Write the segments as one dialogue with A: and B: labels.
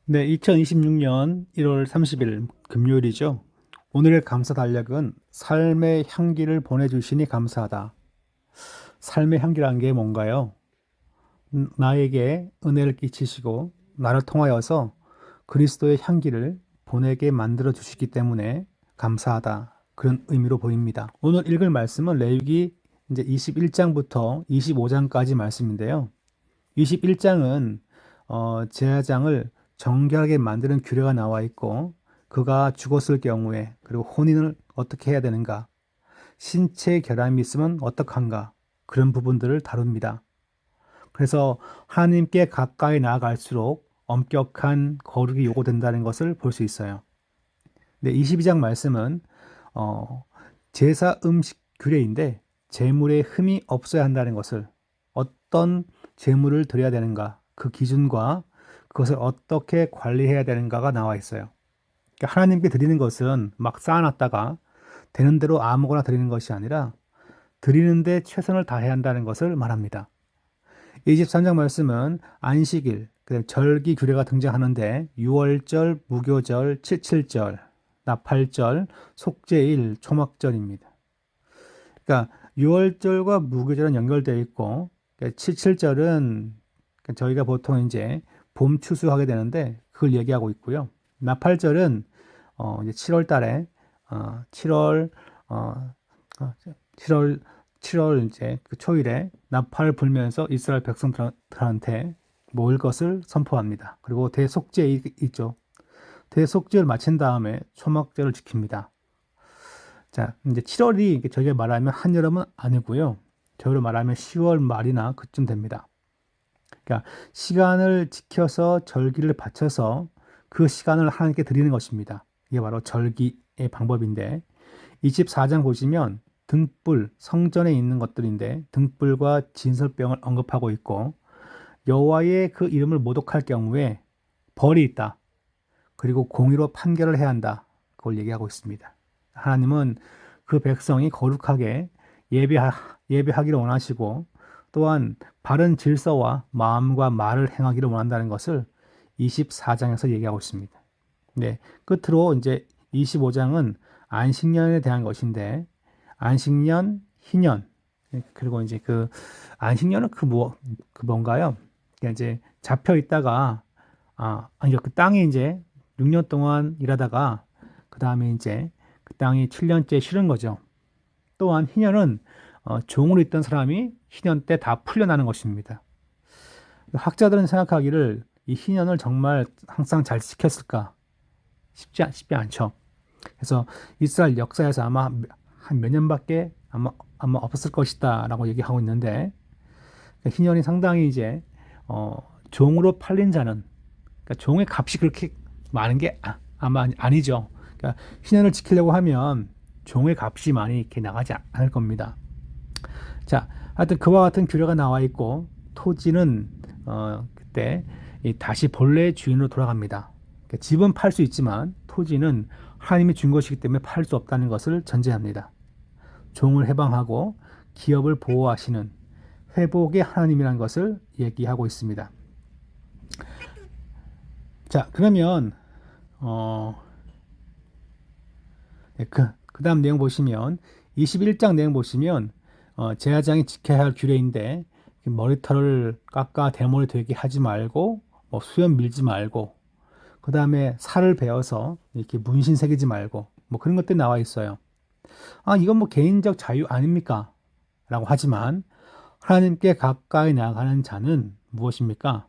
A: 네, 2026년 1월 30일 금요일이죠. 오늘의 감사 달력은 삶의 향기를 보내주시니 감사하다. 삶의 향기란 게 뭔가요? 나에게 은혜를 끼치시고 나를 통하여서 그리스도의 향기를 보내게 만들어 주시기 때문에 감사하다. 그런 의미로 보입니다. 오늘 읽을 말씀은 레위기 이제 21장부터 25장까지 말씀인데요. 21장은 제사장을 정결하게 만드는 규례가 나와 있고 그가 죽었을 경우에 그리고 혼인을 어떻게 해야 되는가, 신체 결함이 있으면 어떡한가 그런 부분들을 다룹니다. 그래서 하나님께 가까이 나아갈수록 엄격한 거룩이 요구된다는 것을 볼 수 있어요. 네, 22장 말씀은 제사 음식 규례인데 제물에 흠이 없어야 한다는 것을, 어떤 제물을 드려야 되는가, 그 기준과 그것을 어떻게 관리해야 되는가가 나와 있어요. 그러니까 하나님께 드리는 것은 막 쌓아놨다가 되는 대로 아무거나 드리는 것이 아니라 드리는데 최선을 다해야 한다는 것을 말합니다. 23장 말씀은 안식일, 그다음에 절기 규례가 등장하는데 유월절, 무교절, 칠칠절, 나팔절, 속죄일, 초막절입니다. 그러니까 유월절과 무교절은 연결되어 있고, 그러니까 칠칠절은 저희가 보통 이제 봄 추수하게 되는데 그걸 얘기하고 있고요. 나팔절은 이제 7월 달에 7월 어, 7월 7월 이제 그 초일에 나팔을 불면서 이스라엘 백성들한테 모일 것을 선포합니다. 그리고 대속죄 있죠. 대속죄를 마친 다음에 초막절을 지킵니다. 자, 이제 7월이 저희가 말하면 한여름은 아니고요. 저희로 말하면 10월 말이나 그쯤 됩니다. 그러니까 시간을 지켜서 절기를 바쳐서 그 시간을 하나님께 드리는 것입니다. 이게 바로 절기의 방법인데 24장 보시면 등불, 성전에 있는 것들인데 등불과 진설병을 언급하고 있고 여호와의 그 이름을 모독할 경우에 벌이 있다. 그리고 공의로 판결을 해야 한다. 그걸 얘기하고 있습니다. 하나님은 그 백성이 거룩하게 예배하기를 원하시고 또한 바른 질서와 마음과 말을 행하기를 원한다는 것을 24장에서 얘기하고 있습니다. 네, 끝으로 이제 25장은 안식년에 대한 것인데 안식년, 희년, 그리고 이제 그 안식년은 그 뭔가요? 그러니까 이제 잡혀 있다가 아니 그 땅에 이제 6년 동안 일하다가 그 다음에 이제 그 땅이 7년째 쉬는 거죠. 또한 희년은 종으로 있던 사람이 희년 때 다 풀려나는 것입니다. 학자들은 생각하기를 이 희년을 정말 항상 잘 지켰을까? 쉽지 않죠. 그래서 이스라엘 역사에서 아마 한 몇 년밖에 아마 없었을 것이다라고 얘기하고 있는데 희년이 상당히 이제 종으로 팔린 자는, 그러니까 종의 값이 그렇게 많은 게 아마 아니죠. 그러니까 희년을 지키려고 하면 종의 값이 많이 이렇게 나가지 않을 겁니다. 자, 하여튼 그와 같은 규례가 나와 있고 토지는 그때 다시 본래의 주인으로 돌아갑니다. 그러니까 집은 팔 수 있지만 토지는 하나님이 준 것이기 때문에 팔 수 없다는 것을 전제합니다. 종을 해방하고 기업을 보호하시는 회복의 하나님이라는 것을 얘기하고 있습니다. 자, 그러면 네, 그 다음 내용 보시면 21장 내용 보시면 제사장이 지켜야 할 규례인데 머리털을 깎아 대머리 되게 하지 말고 뭐 수염 밀지 말고 그 다음에 살을 베어서 이렇게 문신 새기지 말고 뭐 그런 것들이 나와 있어요. 이건 뭐 개인적 자유 아닙니까? 라고 하지만 하나님께 가까이 나가는 자는 무엇입니까?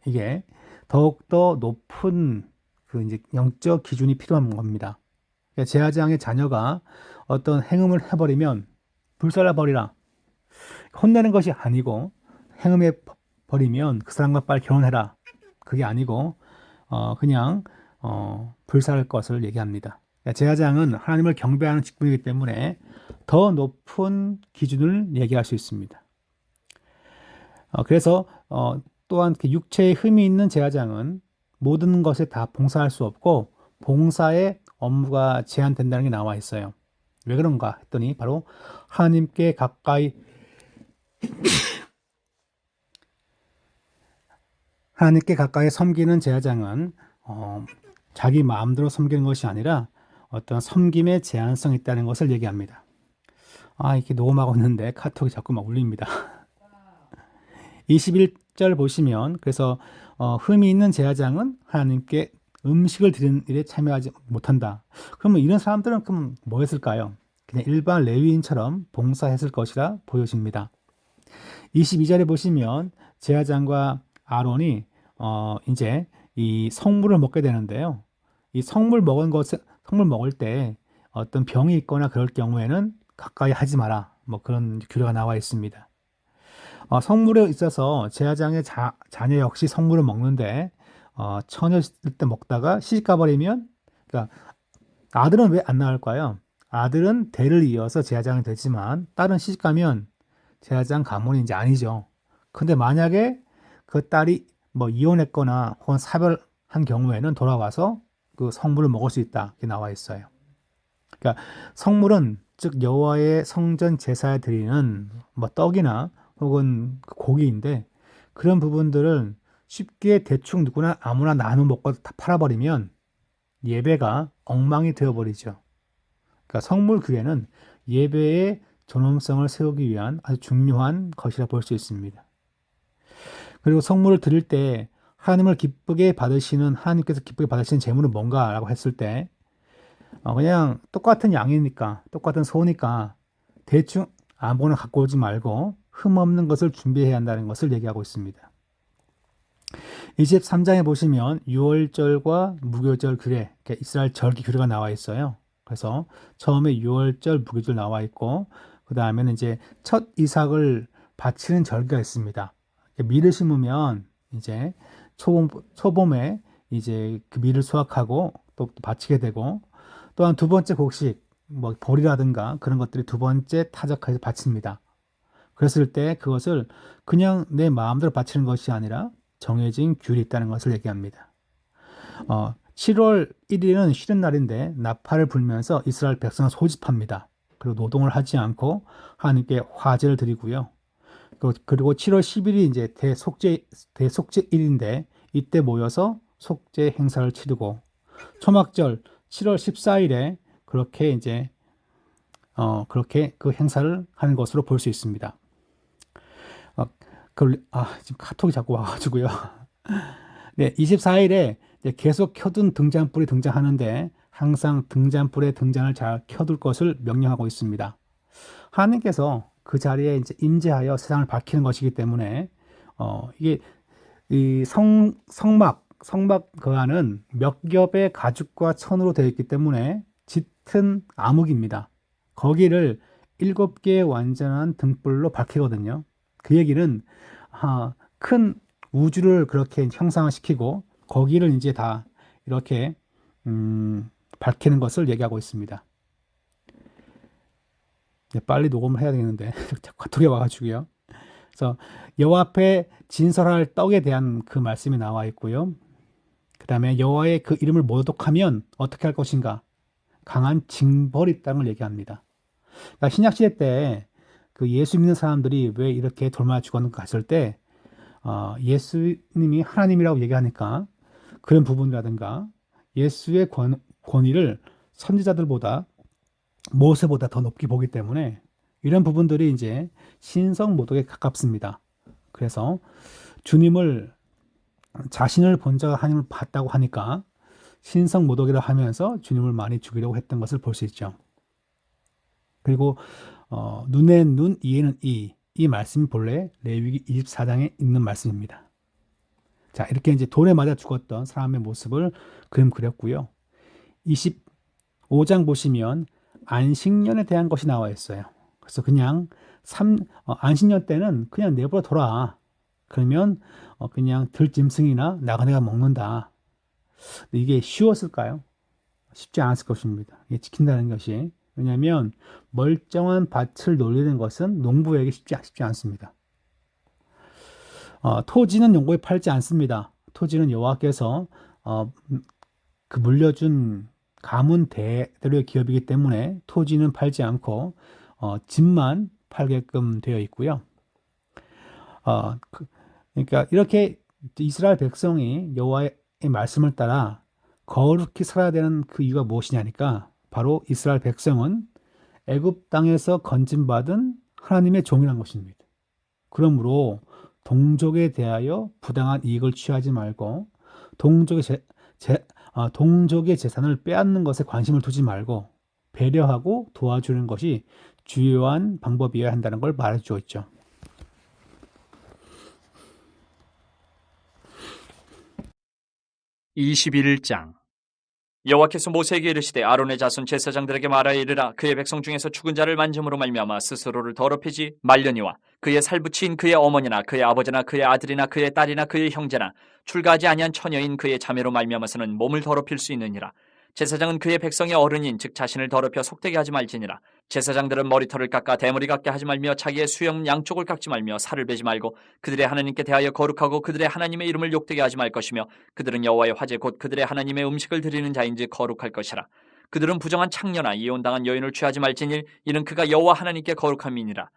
A: 이게 더욱더 높은 그 이제 영적 기준이 필요한 겁니다. 그러니까 제사장의 자녀가 어떤 행음을 해버리면 불살라 버리라. 혼내는 것이 아니고 행음해 버리면 그 사람과 빨리 결혼해라. 그게 아니고 그냥 불살할 것을 얘기합니다. 그러니까 제사장은 하나님을 경배하는 직분이기 때문에 더 높은 기준을 얘기할 수 있습니다. 그래서 또한 그 육체에 흠이 있는 제사장은 모든 것에 다 봉사할 수 없고 봉사의 업무가 제한된다는 게 나와 있어요. 왜 그런가 했더니 바로 하나님께 가까이 섬기는 제사장은 자기 마음대로 섬기는 것이 아니라 어떤 섬김의 제한성이 있다는 것을 얘기합니다. 이렇게 녹음하고 있는데 카톡이 자꾸 막 울립니다. 21절 보시면 그래서 흠이 있는 제사장은 하나님께 음식을 드리는 일에 참여하지 못한다. 그러면 이런 사람들은 그럼 뭐 했을까요? 그냥 일반 레위인처럼 봉사했을 것이라 보여집니다. 22절에 보시면 제사장과 아론이 이제 이 성물을 먹게 되는데요. 이 성물 먹을 때 어떤 병이 있거나 그럴 경우에는 가까이 하지 마라. 뭐 그런 규례가 나와 있습니다. 성물에 있어서 제사장의 자녀 역시 성물을 먹는데 처녀일 때 먹다가 시집가 버리면, 그러니까 아들은 왜 안 나올까요? 아들은 대를 이어서 제사장이 되지만 딸은 시집가면 제사장 가문이 이제 아니죠. 근데 만약에 그 딸이 뭐 이혼했거나 혹은 사별한 경우에는 돌아와서 그 성물을 먹을 수 있다. 이렇게 나와 있어요. 그러니까 성물은 즉 여호와의 성전 제사에 드리는 뭐 떡이나 혹은 고기인데 그런 부분들은 쉽게 대충 누구나 아무나 나눠 먹고 다 팔아버리면 예배가 엉망이 되어버리죠. 그러니까 성물 규례는 예배의 존엄성을 세우기 위한 아주 중요한 것이라 볼 수 있습니다. 그리고 성물을 드릴 때 하나님께서 기쁘게 받으시는 제물은 뭔가라고 했을 때 그냥 똑같은 양이니까 똑같은 소니까 대충 아무거나 갖고 오지 말고 흠 없는 것을 준비해야 한다는 것을 얘기하고 있습니다. 23장에 보시면 유월절과 무교절 규례, 이스라엘 절기 규례가 나와 있어요. 그래서 처음에 유월절, 무교절 나와 있고 그 다음에는 이제 첫 이삭을 바치는 절기가 있습니다. 밀을 심으면 이제 초봄에 이제 그 밀을 수확하고 또 바치게 되고 또한 두 번째 곡식, 뭐 보리라든가 그런 것들이 두 번째 타작해서 바칩니다. 그랬을 때 그것을 그냥 내 마음대로 바치는 것이 아니라 정해진 규율이 있다는 것을 얘기합니다. 7월 1일은 쉬는 날인데 나팔을 불면서 이스라엘 백성을 소집합니다. 그리고 노동을 하지 않고 하나님께 화제를 드리고요. 그리고 7월 10일이 이제 대속죄일인데 이때 모여서 속죄 행사를 치르고 초막절 7월 14일에 그렇게 이제 그렇게 그 행사를 하는 것으로 볼 수 있습니다. 지금 카톡이 자꾸 와가지고요. 네, 24일에 계속 켜둔 등잔불이 등장하는데 항상 등잔불의 등잔을 잘 켜둘 것을 명령하고 있습니다. 하나님께서 그 자리에 이제 임재하여 세상을 밝히는 것이기 때문에 이게 이 성막 그 안은 몇 겹의 가죽과 천으로 되어 있기 때문에 짙은 암흑입니다. 거기를 7개의 완전한 등불로 밝히거든요. 그 얘기는 큰 우주를 그렇게 형상화시키고 거기를 이제 다 이렇게 밝히는 것을 얘기하고 있습니다. 빨리 녹음을 해야 되는데 카톡이 와가지고요. 그래서 여호와 앞에 진설할 떡에 대한 그 말씀이 나와 있고요. 그 다음에 여호와의 그 이름을 모독하면 어떻게 할 것인가? 강한 징벌이 있다는 걸 얘기합니다. 그러니까 신약시대 때 그 예수 믿는 사람들이 왜 이렇게 돌맞아 죽었는가 했을 때 예수님이 하나님이라고 얘기하니까 그런 부분이라든가 예수의 권위를 선지자들보다 모세보다 더 높게 보기 때문에 이런 부분들이 이제 신성 모독에 가깝습니다. 그래서 주님을 자신을 본 자가 하나님을 봤다고 하니까 신성 모독이라 하면서 주님을 많이 죽이려고 했던 것을 볼 수 있죠. 그리고 눈엔 눈, 이에는 이 말씀이 본래 레위기 24장에 있는 말씀입니다. 자, 이렇게 이제 돌에 맞아 죽었던 사람의 모습을 그렸고요. 25장 보시면 안식년에 대한 것이 나와 있어요. 그래서 그냥 안식년 때는 그냥 내버려 둬라. 그러면 그냥 들짐승이나 나그네가 먹는다. 이게 쉬웠을까요? 쉽지 않았을 것입니다. 이게 지킨다는 것이. 왜냐하면 멀쩡한 밭을 놀리는 것은 농부에게 쉽지 않습니다. 토지는 용고에 팔지 않습니다. 토지는 여호와께서 그 물려준 가문 대대로의 기업이기 때문에 토지는 팔지 않고 집만 팔게끔 되어 있고요. 그러니까 이렇게 이스라엘 백성이 여호와의 말씀을 따라 거룩히 살아야 되는 그 이유가 무엇이냐니까 바로 이스라엘 백성은 애굽 땅에서 건진받은 하나님의 종이라는 것입니다. 그러므로 동족에 대하여 부당한 이익을 취하지 말고 동족의 재산을 빼앗는 것에 관심을 두지 말고 배려하고 도와주는 것이 주요한 방법이어야 한다는 걸 말해주고 있죠.
B: 21장 여호와께서 모세에게 이르시되 아론의 자손 제사장들에게 말하여 이르라. 그의 백성 중에서 죽은 자를 만짐으로 말미암아 스스로를 더럽히지 말려니와 그의 살부치인 그의 어머니나 그의 아버지나 그의 아들이나 그의 딸이나 그의 형제나 출가하지 아니한 처녀인 그의 자매로 말미암아서는 몸을 더럽힐 수 있느니라. 제사장은 그의 백성의 어른인 즉 자신을 더럽혀 속되게 하지 말지니라. 제사장들은 머리털을 깎아 대머리 같게 하지 말며 자기의 수염 양쪽을 깎지 말며 살을 베지 말고 그들의 하나님께 대하여 거룩하고 그들의 하나님의 이름을 욕되게 하지 말 것이며 그들은 여호와의 화제 곧 그들의 하나님의 음식을 드리는 자인지 거룩할 것이라. 그들은 부정한 창녀나 이혼당한 여인을 취하지 말지니 이는 그가 여호와 하나님께 거룩함이니라.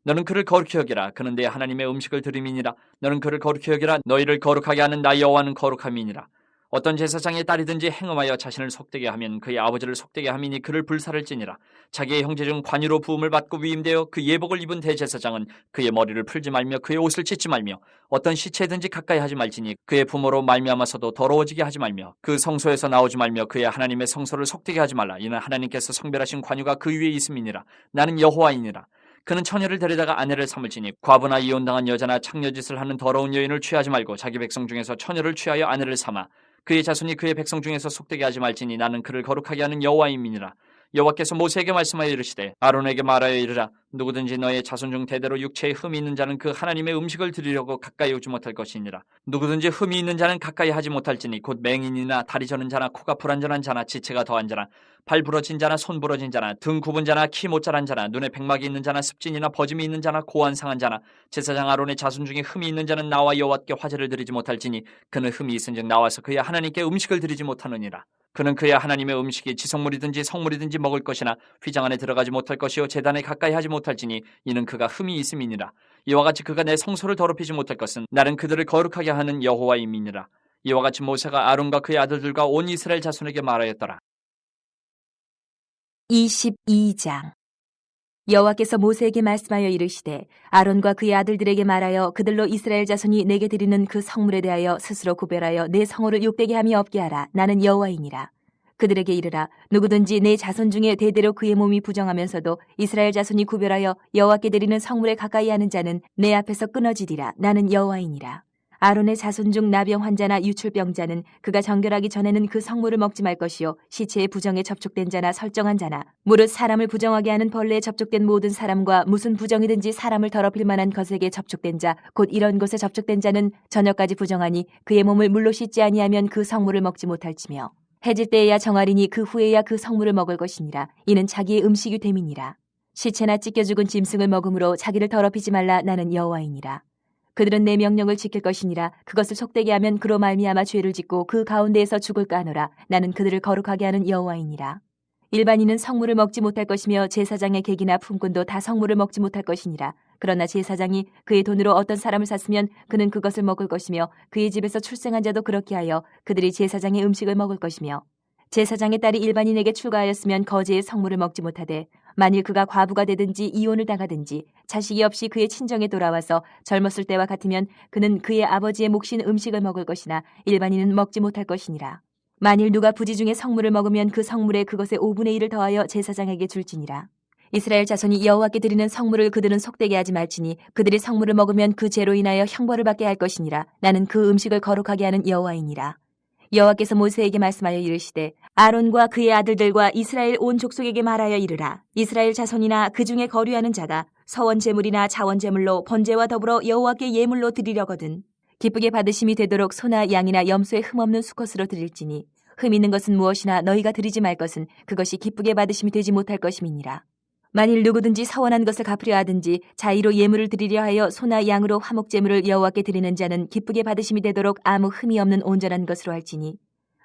B: 너는 그를 거룩히 여기라. 그는 내 하나님의 음식을 드림이니라. 너는 그를 거룩히 여기라. 너희를 거룩하게 하는 나 여호와는 거룩함이니라. 어떤 제사장의 딸이든지 행음하여 자신을 속되게 하면 그의 아버지를 속되게 함이니 그를 불살을지니라. 자기의 형제 중 관유로 부음을 받고 위임되어 그 예복을 입은 대제사장은 그의 머리를 풀지 말며 그의 옷을 찢지 말며 어떤 시체든지 가까이 하지 말지니 그의 부모로 말미암아서도 더러워지게 하지 말며 그 성소에서 나오지 말며 그의 하나님의 성소를 속되게 하지 말라. 이는 하나님께서 성별하신 관유가 그 위에 있음이니라. 나는 여호와이니라. 그는 처녀를 데려다가 아내를 삼을지니 과부나 이혼당한 여자나 창녀짓을 하는 더러운 여인을 취하지 말고 자기 백성 중에서 처녀를 취하여 아내를 삼아 그의 자손이 그의 백성 중에서 속되게 하지 말지니 나는 그를 거룩하게 하는 여호와임이니라. 여호와께서 모세에게 말씀하여 이르시되 아론에게 말하여 이르라. 누구든지 너의 자손 중 대대로 육체에 흠이 있는 자는 그 하나님의 음식을 드리려고 가까이 오지 못할 것이니라. 누구든지 흠이 있는 자는 가까이 하지 못할지니 곧 맹인이나 다리 저는 자나 코가 불안전한 자나 지체가 더한 자나 발 부러진 자나 손 부러진 자나 등 굽은 자나 키 못 자란 자나 눈에 백막이 있는 자나 습진이나 버짐이 있는 자나 고안 상한 자나 제사장 아론의 자손 중에 흠이 있는 자는 나와 여호와께 화제를 드리지 못할지니 그는 흠이 있은즉 나와서 그의 하나님께 음식을 드리지 못하느니라. 그는 그의 하나님의 음식이 지성물이든지 성물이든지 먹을 것이나 휘장 안에 들어가지 못할 것이요 제단에 가까이 하지 못할지니 이는 그가 흠이 있음이니라. 이와 같이 그가 내 성소를 더럽히지 못할 것은 나는 그들을 거룩하게 하는 여호와임이니라. 이와 같이 모세가 아론과 그의 아들들과 온 이스라엘 자손에게 말하였더라.
C: 22장 여호와께서 모세에게 말씀하여 이르시되 아론과 그의 아들들에게 말하여 그들로 이스라엘 자손이 내게 드리는 그 성물에 대하여 스스로 구별하여 내 성호를 욕되게 함이 없게 하라. 나는 여호와이니라. 그들에게 이르라. 누구든지 내 자손 중에 대대로 그의 몸이 부정하면서도 이스라엘 자손이 구별하여 여호와께 드리는 성물에 가까이 하는 자는 내 앞에서 끊어지리라. 나는 여호와이니라. 아론의 자손 중 나병 환자나 유출병자는 그가 정결하기 전에는 그 성물을 먹지 말 것이요 시체의 부정에 접촉된 자나 설정한 자나 무릇 사람을 부정하게 하는 벌레에 접촉된 모든 사람과 무슨 부정이든지 사람을 더럽힐 만한 것에게 접촉된 자 곧 이런 것에 접촉된 자는 저녁까지 부정하니 그의 몸을 물로 씻지 아니하면 그 성물을 먹지 못할지며 해질 때에야 정하리니 그 후에야 그 성물을 먹을 것이니라. 이는 자기의 음식이 됨이니라. 시체나 찢겨 죽은 짐승을 먹음으로 자기를 더럽히지 말라. 나는 여호와이니라. 그들은 내 명령을 지킬 것이니라. 그것을 속되게 하면 그로 말미암아 죄를 짓고 그 가운데에서 죽을까 하노라. 나는 그들을 거룩하게 하는 여호와이니라. 일반인은 성물을 먹지 못할 것이며 제사장의 객이나 품꾼도 다 성물을 먹지 못할 것이니라. 그러나 제사장이 그의 돈으로 어떤 사람을 샀으면 그는 그것을 먹을 것이며 그의 집에서 출생한 자도 그렇게 하여 그들이 제사장의 음식을 먹을 것이며 제사장의 딸이 일반인에게 출가하였으면 거제의 성물을 먹지 못하되 만일 그가 과부가 되든지 이혼을 당하든지 자식이 없이 그의 친정에 돌아와서 젊었을 때와 같으면 그는 그의 아버지의 몫인 음식을 먹을 것이나 일반인은 먹지 못할 것이니라. 만일 누가 부지 중에 성물을 먹으면 그 성물에 그것의 5분의 1을 더하여 제사장에게 줄지니라. 이스라엘 자손이 여호와께 드리는 성물을 그들은 속되게 하지 말지니 그들이 성물을 먹으면 그 죄로 인하여 형벌을 받게 할 것이니라. 나는 그 음식을 거룩하게 하는 여호와이니라. 여호와께서 모세에게 말씀하여 이르시되 아론과 그의 아들들과 이스라엘 온 족속에게 말하여 이르라. 이스라엘 자손이나 그 중에 거류하는 자가 서원 제물이나 자원 제물로 번제와 더불어 여호와께 예물로 드리려거든 기쁘게 받으심이 되도록 소나 양이나 염소에 흠없는 수컷으로 드릴지니 흠 있는 것은 무엇이나 너희가 드리지 말 것은 그것이 기쁘게 받으심이 되지 못할 것임이니라. 만일 누구든지 서원한 것을 갚으려 하든지 자의로 예물을 드리려 하여 소나 양으로 화목 제물을 여호와께 드리는 자는 기쁘게 받으심이 되도록 아무 흠이 없는 온전한 것으로 할지니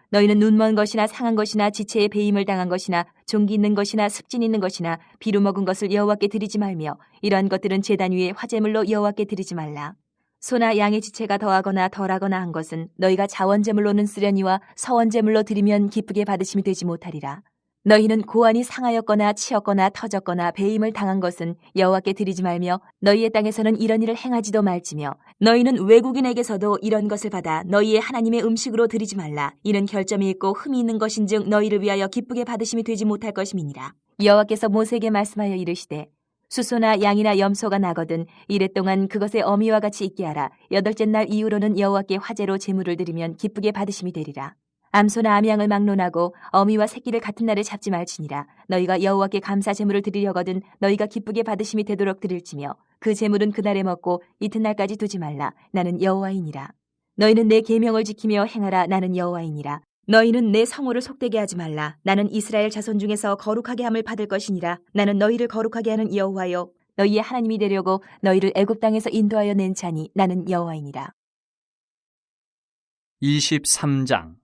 C: 너희는 눈먼 것이나 상한 것이나 지체에 배임을 당한 것이나 종기 있는 것이나 습진 있는 것이나 비루 먹은 것을 여호와께 드리지 말며 이러한 것들은 제단 위에 화제물로 여호와께 드리지 말라. 소나 양의 지체가 더하거나 덜하거나 한 것은 너희가 자원제물로는 쓰려니와 서원제물로 드리면 기쁘게 받으심이 되지 못하리라. 너희는 고안이 상하였거나 치였거나 터졌거나 배임을 당한 것은 여호와께 드리지 말며 너희의 땅에서는 이런 일을 행하지도 말지며 너희는 외국인에게서도 이런 것을 받아 너희의 하나님의 음식으로 드리지 말라. 이는 결점이 있고 흠이 있는 것인즉 너희를 위하여 기쁘게 받으심이 되지 못할 것임이니라. 여호와께서 모세에게 말씀하여 이르시되 수소나 양이나 염소가 나거든 이래 동안 그것의 어미와 같이 있게 하라. 여덟째 날 이후로는 여호와께 화제로 제물을 드리면 기쁘게 받으심이 되리라. 암소나 암양을 막론하고 어미와 새끼를 같은 날에 잡지 말지니라. 너희가 여호와께 감사 제물을 드리려거든 너희가 기쁘게 받으심이 되도록 드릴지며 그 제물은 그날에 먹고 이튿날까지 두지 말라. 나는 여호와이니라. 너희는 내 계명을 지키며 행하라. 나는 여호와이니라. 너희는 내 성호를 속되게 하지 말라. 나는 이스라엘 자손 중에서 거룩하게 함을 받을 것이니라. 나는 너희를 거룩하게 하는 여호와요 너희의 하나님이 되려고 너희를 애굽 땅에서 인도하여 낸 자니 나는 여호와이니라.
B: 23장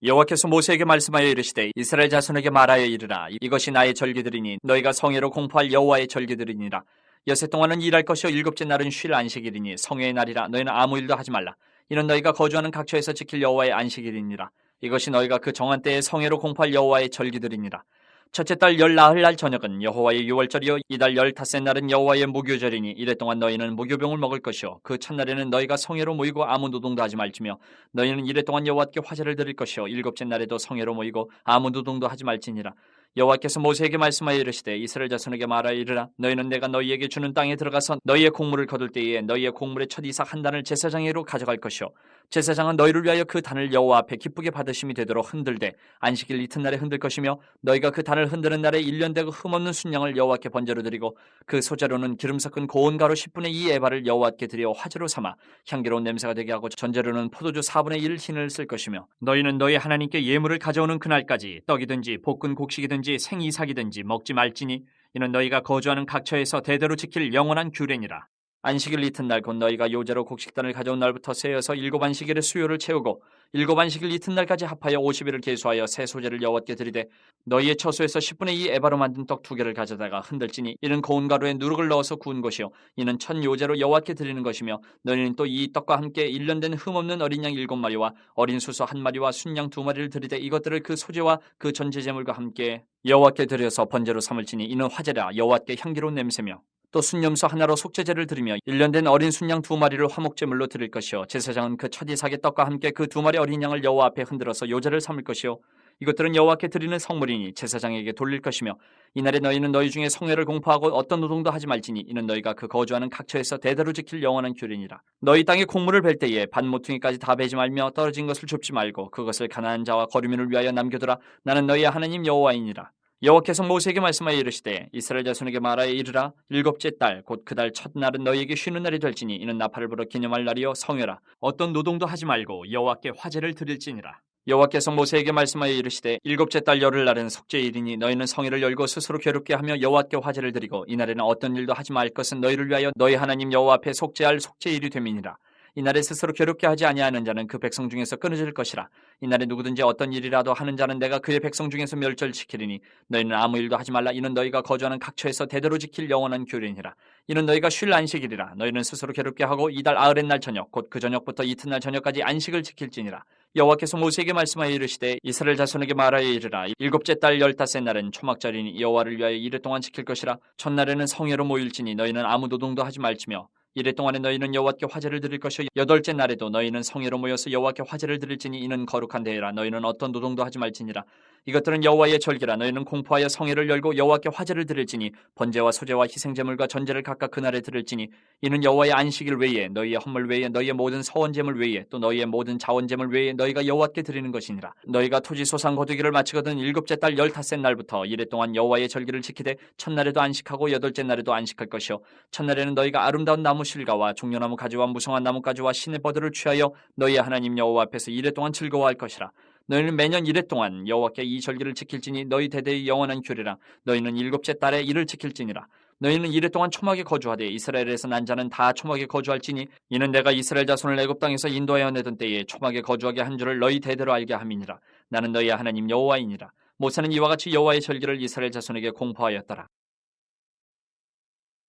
B: 여호와께서 모세에게 말씀하여 이르시되 이스라엘 자손에게 말하여 이르라. 이것이 나의 절기들이니 너희가 성회로 공포할 여호와의 절기들이니라. 여세 동안은 일할 것이요 일곱째 날은 쉴 안식일이니 성회의 날이라. 너희는 아무 일도 하지 말라. 이는 너희가 거주하는 각처에서 지킬 여호와의 안식일이니라. 이것이 너희가 그 정한 때에 성회로 공포할 여호와의 절기들이니라. 첫째 달 열 나흘 날 저녁은 여호와의 유월절이요 이달 15째 날은 여호와의 무교절이니 이래 동안 너희는 무교병을 먹을 것이요 그 첫날에는 너희가 성회로 모이고 아무 노동도 하지 말지며 너희는 이래 동안 여호와께 화제를 드릴 것이요 일곱째 날에도 성회로 모이고 아무 노동도 하지 말지니라. 여호와께서 모세에게 말씀하여 이르시되 이스라엘 자손에게 말하여 이르라. 너희는 내가 너희에게 주는 땅에 들어가서 너희의 곡물을 거둘 때에 너희의 곡물의 첫 이삭 한 단을 제사장에게로 가져갈 것이요 제사장은 너희를 위하여 그 단을 여호와 앞에 기쁘게 받으심이 되도록 흔들되 안식일 이튿날에 흔들 것이며 너희가 그 단을 흔드는 날에 1년 되고 흠없는 순양을 여호와께 번제로 드리고 그 소재로는 기름 섞은 고운 가루 10분의 2 에바를 여호와께 드려 화제로 삼아 향기로운 냄새가 되게 하고 전제로는 포도주 4분의 1 흰을 쓸 것이며 너희는 너희 하나님께 예물을 가져오는 그날까지 떡이든지 볶은 곡식이든지 생이삭이든지 먹지 말지니 이는 너희가 거주하는 각처에서 대대로 지킬 영원한 규례니라. 안식일 이튿날 곧 너희가 요제로 곡식단을 가져온 날부터 세어서 7안식일의 수요를 채우고 7안식일 이튿날까지 합하여 50일을 계수하여 새 소재를 여호와께 드리되 너희의 처소에서 10분의 2 에바로 만든 떡 2개를 가져다가 흔들지니 이는 고운 가루에 누룩을 넣어서 구운 것이요 이는 첫 요제로 여호와께 드리는 것이며 너희는 또 이 떡과 함께 1년 된 흠없는 어린 양 7마리와 어린 수소 1마리와 순양 2마리를 드리되 이것들을 그 소재와 그 전제제물과 함께 여호와께 드려서 번제로 삼을지니 이는 화제라 여호와께 향기로운 냄새며 또 순염소 하나로 속죄제를 드리며 1년 된 어린 순양 2마리를 화목제물로 드릴 것이요 제사장은 그 첫 이삭의 떡과 함께 그 2마리 어린 양을 여호와 앞에 흔들어서 요제를 삼을 것이요 이것들은 여호와께 드리는 성물이니 제사장에게 돌릴 것이며 이날에 너희는 너희 중에 성회를 공포하고 어떤 노동도 하지 말지니 이는 너희가 그 거주하는 각처에서 대대로 지킬 영원한 규례니라. 너희 땅에 곡물을 벨 때에 밭 모퉁이까지 다 베지 말며 떨어진 것을 줍지 말고 그것을 가난한 자와 거류민을 위하여 남겨두라. 나는 너희의 하나님 여호와이니라. 여호와께서 모세에게 말씀하여 이르시되 이스라엘 자손에게 말하여 이르라. 일곱째 달 곧 그 달 첫날은 너희에게 쉬는 날이 될지니 이는 나팔을 불어 기념할 날이요 성회라. 어떤 노동도 하지 말고 여호와께 화제를 드릴지니라. 여호와께서 모세에게 말씀하여 이르시되 일곱째 달 열흘날은 속죄일이니 너희는 성회를 열고 스스로 괴롭게 하며 여호와께 화제를 드리고 이날에는 어떤 일도 하지 말 것은 너희를 위하여 너희 하나님 여호와 앞에 속죄할 속죄일이 됨이니라. 이날에 스스로 괴롭게 하지 아니하는 자는 그 백성 중에서 끊어질 것이라. 이날에 누구든지 어떤 일이라도 하는 자는 내가 그의 백성 중에서 멸절시키리니 너희는 아무 일도 하지 말라. 이는 너희가 거주하는 각처에서 대대로 지킬 영원한 규례니라. 이는 너희가 쉴 안식일이라. 너희는 스스로 괴롭게 하고 이달 아흐렛 날 저녁 곧 그 저녁부터 이튿날 저녁까지 안식을 지킬지니라. 여호와께서 모세에게 말씀하여 이르시되 이스라엘 자손에게 말하여 이르라. 일곱째 달 15째 날은 초막절이니 여호와를 위하여 이래 동안 지킬 것이라. 첫날에는 성회로 모일지니 너희는 아무 노동도 하지 말지며 이래 동안에 너희는 여호와께 화제를 드릴 것이요 여덟째 날에도 너희는 성회로 모여서 여호와께 화제를 드릴지니 이는 거룩한 대회라. 너희는 어떤 노동도 하지 말지니라. 이것들은 여호와의 절기라. 너희는 공포하여 성회를 열고 여호와께 화제를 드릴지니 번제와 소제와 희생제물과 전제를 각각 그날에 드릴지니 이는 여호와의 안식일 외에 너희의 헌물 외에 너희의 모든 서원제물 외에 또 너희의 모든 자원제물 외에 너희가 여호와께 드리는 것이니라. 너희가 토지 소상 거두기를 마치거든 일곱째 달 15째 날부터 이래 동안 여호와의 절기를 지키되 첫날에도 안식하고 여덟째 날에도 안식할 것이요 첫날에는 너희가 아름다운 나무 실과와 종려나무 가지와 무성한 나뭇가지와 시내버드를 취하여 너희의 하나님 여호와 앞에서 이래 동안 즐거워할 것이라. 너희는 매년 이래 동안 여호와께 이 절기를 지킬지니 너희 대대의 영원한 규례라. 너희는 일곱째 달에 이를 지킬지니라. 너희는 이래 동안 초막에 거주하되 이스라엘에서 난 자는 다 초막에 거주할지니 이는 내가 이스라엘 자손을 애굽 땅에서 인도하여 내던 때에 초막에 거주하게 한 줄을 너희 대대로 알게 함이니라. 나는 너희의 하나님 여호와이니라. 모세는 이와 같이 여호와의 절기를 이스라엘 자손에게 공포하였더라.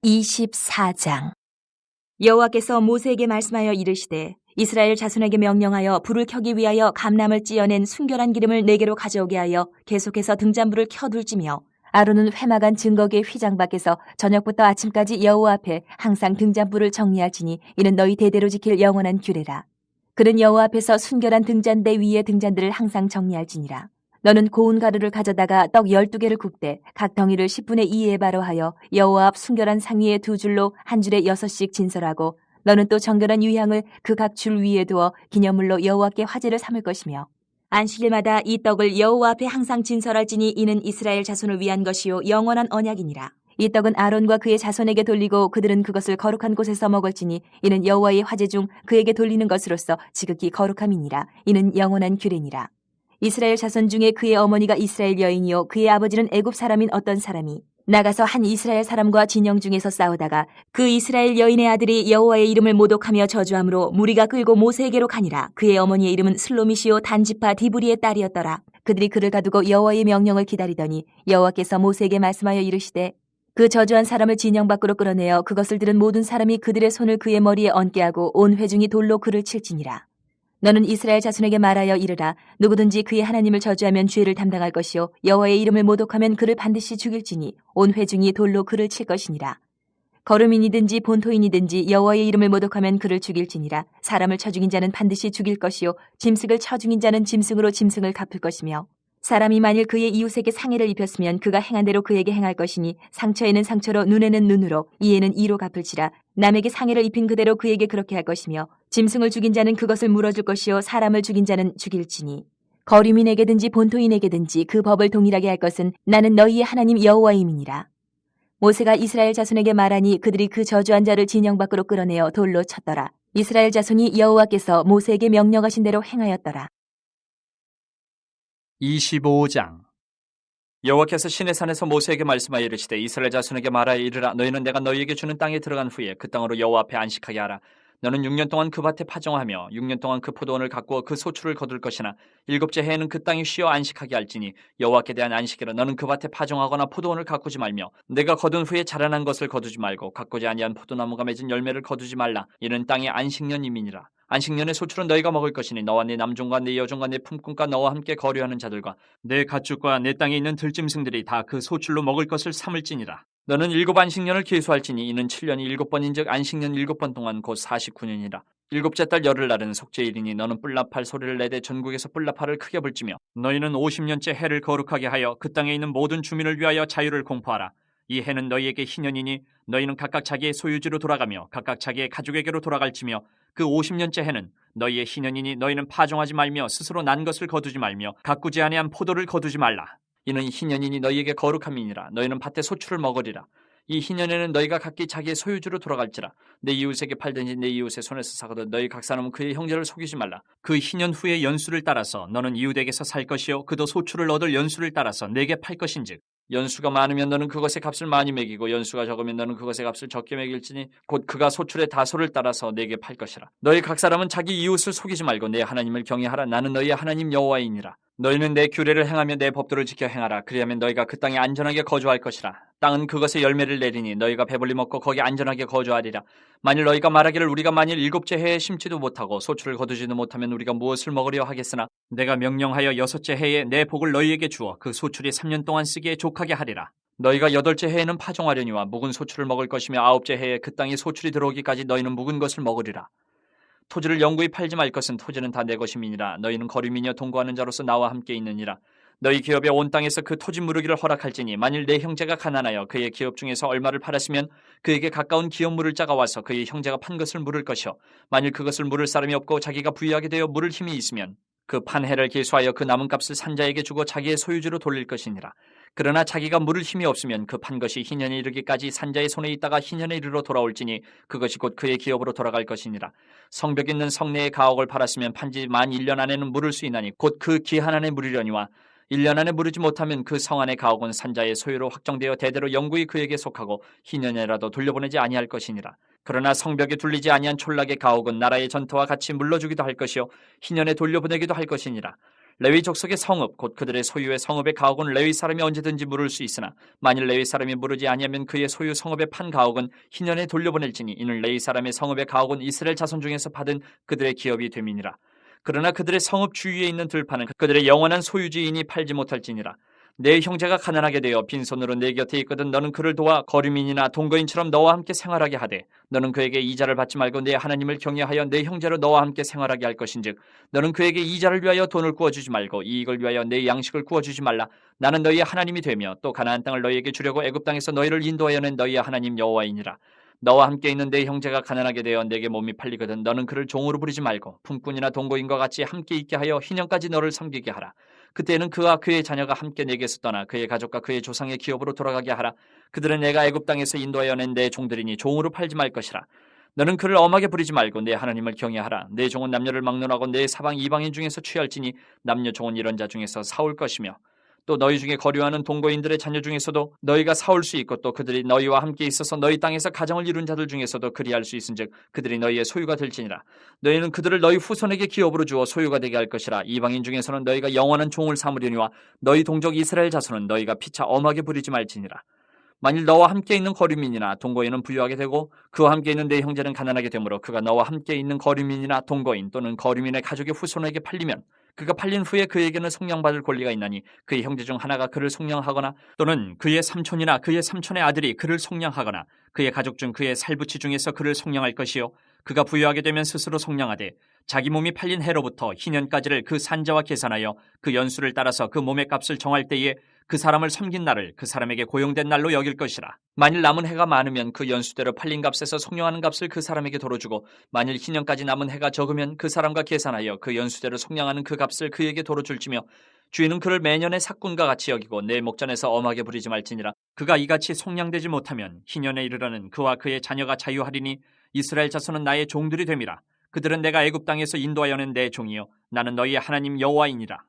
C: 24장 여호와께서 모세에게 말씀하여 이르시되 이스라엘 자손에게 명령하여 불을 켜기 위하여 감람을 찌어낸 순결한 기름을 네게로 가져오게 하여 계속해서 등잔불을 켜둘지며 아론은 회막안 증거계 휘장 밖에서 저녁부터 아침까지 여호와 앞에 항상 등잔불을 정리할지니 이는 너희 대대로 지킬 영원한 규례라. 그는 여호와 앞에서 순결한 등잔대 위에 등잔들을 항상 정리할지니라. 너는 고운 가루를 가져다가 떡 12개를 굽되 각 덩이를 10분의 2에 바로 하여 여호와 앞 순결한 상 위에 2줄로 한 줄에 6씩 진설하고 너는 또 정결한 유향을 그 각 줄 위에 두어 기념물로 여호와께 화제를 삼을 것이며 안식일마다 이 떡을 여호와 앞에 항상 진설할지니 이는 이스라엘 자손을 위한 것이요 영원한 언약이니라. 이 떡은 아론과 그의 자손에게 돌리고 그들은 그것을 거룩한 곳에서 먹을지니 이는 여호와의 화제 중 그에게 돌리는 것으로서 지극히 거룩함이니라. 이는 영원한 규례니라. 이스라엘 자손 중에 그의 어머니가 이스라엘 여인이요 그의 아버지는 애굽 사람인 어떤 사람이 나가서 한 이스라엘 사람과 진영 중에서 싸우다가 그 이스라엘 여인의 아들이 여호와의 이름을 모독하며 저주함으로 무리가 끌고 모세에게로 가니라. 그의 어머니의 이름은 슬로미시오 단지파 디브리의 딸이었더라. 그들이 그를 가두고 여호와의 명령을 기다리더니 여호와께서 모세에게 말씀하여 이르시되 그 저주한 사람을 진영 밖으로 끌어내어 그것을 들은 모든 사람이 그들의 손을 그의 머리에 얹게 하고 온 회중이 돌로 그를 칠지니라. 너는 이스라엘 자손에게 말하여 이르라. 누구든지 그의 하나님을 저주하면 죄를 담당할 것이요 여호와의 이름을 모독하면 그를 반드시 죽일지니 온 회중이 돌로 그를 칠 것이니라. 거루민이든지 본토인이든지 여호와의 이름을 모독하면 그를 죽일지니라. 사람을 쳐 죽인 자는 반드시 죽일 것이요 짐승을 쳐 죽인 자는 짐승으로 짐승을 갚을 것이며 사람이 만일 그의 이웃에게 상해를 입혔으면 그가 행한 대로 그에게 행할 것이니 상처에는 상처로 눈에는 눈으로 이에는 이로 갚을지라. 남에게 상해를 입힌 그대로 그에게 그렇게 할 것이며 짐승을 죽인 자는 그것을 물어줄 것이요 사람을 죽인 자는 죽일지니 거류민에게든지 본토인에게든지 그 법을 동일하게 할 것은 나는 너희의 하나님 여호와임이니라. 모세가 이스라엘 자손에게 말하니 그들이 그 저주한 자를 진영 밖으로 끌어내어 돌로 쳤더라. 이스라엘 자손이 여호와께서 모세에게 명령하신 대로 행하였더라.
B: 25장 여호와께서 시내산에서 모세에게 말씀하여 이르시되 이스라엘 자손에게 말하여 이르라. 너희는 내가 너희에게 주는 땅에 들어간 후에 그 땅으로 여호와 앞에 안식하게 하라. 너는 6년 동안 그 밭에 파종하며 6년 동안 그 포도원을 가꾸어 그 소출을 거둘 것이나 일곱째 해에는 그 땅이 쉬어 안식하게 할지니 여호와께 대한 안식이라. 너는 그 밭에 파종하거나 포도원을 가꾸지 말며 내가 거둔 후에 자라난 것을 거두지 말고 가꾸지 아니한 포도나무가 맺은 열매를 거두지 말라. 이는 땅의 안식년임이니라. 안식년의 소출은 너희가 먹을 것이니 너와 네 남종과 네 여종과 네 품꾼과 너와 함께 거류하는 자들과 내 가축과 내 땅에 있는 들짐승들이 다 그 소출로 먹을 것을 삼을지니라. 너는 7 안식년을 계수할지니 이는 7년이 7번인즉 안식년 7번 동안 곧 49년이라. 일곱째 달 열흘날은 속죄일이니 너는 뿔나팔 소리를 내되 전국에서 뿔나팔을 크게 불지며 너희는 50년째 해를 거룩하게 하여 그 땅에 있는 모든 주민을 위하여 자유를 공포하라. 이 해는 너희에게 희년이니 너희는 각각 자기의 소유지로 돌아가며 각각 자기의 가족에게로 돌아갈지며 그 50년째 해는 너희의 희년이니 너희는 파종하지 말며 스스로 난 것을 거두지 말며 가꾸지 아니한 포도를 거두지 말라. 이는 희년이니 너희에게 거룩함이니라. 너희는 밭에 소출을 먹으리라. 이 희년에는 너희가 각기 자기의 소유주로 돌아갈지라. 내 이웃에게 팔든지 내 이웃의 손에서 사거든 너희 각 사람은 그의 형제를 속이지 말라. 그 희년 후의 연수를 따라서 너는 이웃에게서 살 것이요 그도 소출을 얻을 연수를 따라서 내게 팔 것인즉 연수가 많으면 너는 그것의 값을 많이 매기고 연수가 적으면 너는 그것의 값을 적게 매길지니 곧 그가 소출의 다소를 따라서 내게 팔 것이라. 너희 각 사람은 자기 이웃을 속이지 말고 내 하나님을 경외하라. 나는 너희의 하나님 여호와이니라. 너희는 내 규례를 행하며 내 법도를 지켜 행하라. 그리하면 너희가 그 땅에 안전하게 거주할 것이라. 땅은 그것의 열매를 내리니 너희가 배불리 먹고 거기 안전하게 거주하리라. 만일 너희가 말하기를 우리가 만일 7째 해에 심지도 못하고 소출을 거두지도 못하면 우리가 무엇을 먹으려 하겠으나 내가 명령하여 6째 해에 내 복을 너희에게 주어 그 소출이 3년 동안 쓰기에 족하게 하리라. 너희가 8째 해에는 파종하려니와 묵은 소출을 먹을 것이며 9째 해에 그 땅에 소출이 들어오기까지 너희는 묵은 것을 먹으리라. 토지를 영구히 팔지 말 것은 토지는 다 내 것임이니라. 너희는 거류민이여 동거하는 자로서 나와 함께 있느니라. 너희 기업의 온 땅에서 그 토지 무르기를 허락할지니 만일 내 형제가 가난하여 그의 기업 중에서 얼마를 팔았으면 그에게 가까운 기업 물을 자가 와서 그의 형제가 판 것을 물을 것이요 만일 그것을 물을 사람이 없고 자기가 부유하게 되어 물을 힘이 있으면 그 판 해를 계수하여 그 남은 값을 산자에게 주고 자기의 소유주로 돌릴 것이니라. 그러나 자기가 물을 힘이 없으면 그 판 것이 희년에 이르기까지 산자의 손에 있다가 희년에 이르러 돌아올지니 그것이 곧 그의 기업으로 돌아갈 것이니라. 성벽 있는 성내의 가옥을 팔았으면 판지 만 1년 안에는 물을 수 있나니 곧 그 기한 안에 물으려니와 1년 안에 물으지 못하면 그 성 안의 가옥은 산자의 소유로 확정되어 대대로 영구히 그에게 속하고 희년에라도 돌려보내지 아니할 것이니라. 그러나 성벽에 둘리지 아니한 촌락의 가옥은 나라의 전토와 같이 물러주기도 할 것이요 희년에 돌려보내기도 할 것이니라. 레위 족속의 성읍 곧 그들의 소유의 성읍에 가옥은 레위 사람이 언제든지 물을 수 있으나 만일 레위 사람이 물으지 아니하면 그의 소유 성읍에 판 가옥은 희년에 돌려보낼지니 이는 레위 사람의 성읍의 가옥은 이스라엘 자손 중에서 받은 그들의 기업이 됨이니라. 그러나 그들의 성읍 주위에 있는 들판은 그들의 영원한 소유지이니 팔지 못할지니라. 내 형제가 가난하게 되어 빈손으로 내 곁에 있거든 너는 그를 도와 거류민이나 동거인처럼 너와 함께 생활하게 하되 너는 그에게 이자를 받지 말고 내 하나님을 경외하여 내 형제로 너와 함께 생활하게 할 것인즉 너는 그에게 이자를 위하여 돈을 구워주지 말고 이익을 위하여 내 양식을 구워주지 말라. 나는 너희의 하나님이 되며 또 가나안 땅을 너희에게 주려고 애굽 땅에서 너희를 인도하여 낸 너희의 하나님 여호와이니라. 너와 함께 있는 내 형제가 가난하게 되어 내게 몸이 팔리거든 너는 그를 종으로 부리지 말고 품꾼이나 동거인과 같이 함께 있게 하여 희년까지 너를 섬기게 하라. 그때는 그와 그의 자녀가 함께 내게서 떠나 그의 가족과 그의 조상의 기업으로 돌아가게 하라. 그들은 내가 애굽 땅에서 인도하여 낸 내 종들이니 종으로 팔지 말 것이라. 너는 그를 엄하게 부리지 말고 내 하나님을 경외하라. 내 종은 남녀를 막론하고 내 사방 이방인 중에서 취할지니 남녀 종은 이런 자 중에서 사올 것이며 또 너희 중에 거류하는 동거인들의 자녀 중에서도 너희가 사올 수 있고 또 그들이 너희와 함께 있어서 너희 땅에서 가정을 이룬 자들 중에서도 그리할 수 있은즉 그들이 너희의 소유가 될지니라. 너희는 그들을 너희 후손에게 기업으로 주어 소유가 되게 할 것이라. 이방인 중에서는 너희가 영원한 종을 삼으려니와 너희 동족 이스라엘 자손은 너희가 피차 엄하게 부리지 말지니라. 만일 너와 함께 있는 거류민이나 동거인은 부유하게 되고 그와 함께 있는 내 형제는 가난하게 되므로 그가 너와 함께 있는 거류민이나 동거인 또는 거류민의 가족의 후손에게 팔리면 그가 팔린 후에 그에게는 속량받을 권리가 있나니 그의 형제 중 하나가 그를 속량하거나 또는 그의 삼촌이나 그의 삼촌의 아들이 그를 속량하거나 그의 가족 중 그의 살부치 중에서 그를 속량할 것이요 그가 부유하게 되면 스스로 속량하되 자기 몸이 팔린 해로부터 희년까지를 그 산자와 계산하여 그 연수를 따라서 그 몸의 값을 정할 때에 그 사람을 섬긴 날을 그 사람에게 고용된 날로 여길 것이라. 만일 남은 해가 많으면 그 연수대로 팔린 값에서 속량하는 값을 그 사람에게 도로 주고 만일 희년까지 남은 해가 적으면 그 사람과 계산하여 그 연수대로 속량하는 그 값을 그에게 도로 줄지며 주인은 그를 매년의 삭군과 같이 여기고 내 목전에서 엄하게 부리지 말지니라. 그가 이같이 속량되지 못하면 희년에 이르러는 그와 그의 자녀가 자유하리니 이스라엘 자손은 나의 종들이 됨이라. 그들은 내가 애굽 땅에서 인도하여 낸 내 종이요 나는 너희의 하나님 여호와이니라.